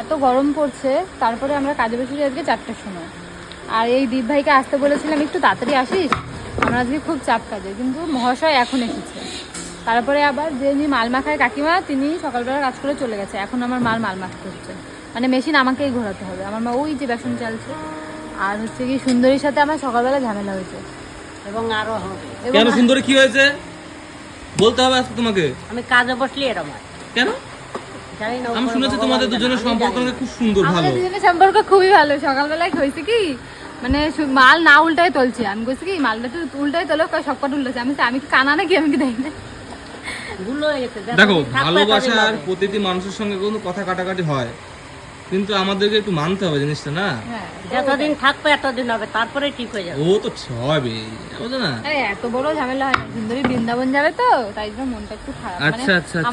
এত গরম পড়ছে, তারপরে আমরা কাজে বসেছি আজকে 4টার সময়। আর এই দীপ ভাইকে আসতে বলেছিলাম একটু তাড়াতাড়ি আসিস, আমরা আজকে খুব চাপ কাজে, কিন্তু মহাশয় এখন এসেছে। তারপরে আবার যিনি মাল মাখায় কাকিমা, তিনি সকালবেলা কাজ করে চলে গেছে। এখন আমার মাল মাখতে হচ্ছে, মানে মেশিন আমাকেই ঘোরাতে হবে। আমার মা ওই যে বেসন চালছে। আর হচ্ছে কি সুন্দরীর সাথে আমার সকালবেলা ঝামেলা হয়েছে, এবং আরো হবে। কেন সুন্দরী কি হয়েছে বলতে হবে আজকে তোমাকে। আমি কাজে বসলে এরকম হয়। কেন? জানি না, আমি শুনেছি তোমাদের দুজনের সম্পর্ক নাকি খুব সুন্দর, ভালো। আমাদের দুজনের সম্পর্ক খুবই ভালো। সকালবেলায় হয়েছে কি, মানে মাল না উল্টায় তুলছে, আমি বলছি কি মালটা একটু উল্টায় তোলো, সবকটা উল্টেছে। আমি কি কানা নাকি, আমি কি দেখি না? ভুল হয়ে গেছে। দেখো, ভালোবাসার প্রতিটি মানুষের সঙ্গে কোনো কথা কাটাকাটি হয়, কিন্তু আমাদেরকে একটু মানতে হবে জিনিসটা, না? হ্যাঁ, যতদিন থাকবে এতদিন হবে, তারপরে ঠিক হয়ে যাবে। ও তো হবে, বুঝো না? আরে এত বড় ঝামেলা হয় না। সুন্দরী বৃন্দাবন যাবে তো, তাই জন্য মনটা একটু খারাপ। আচ্ছা, আচ্ছা,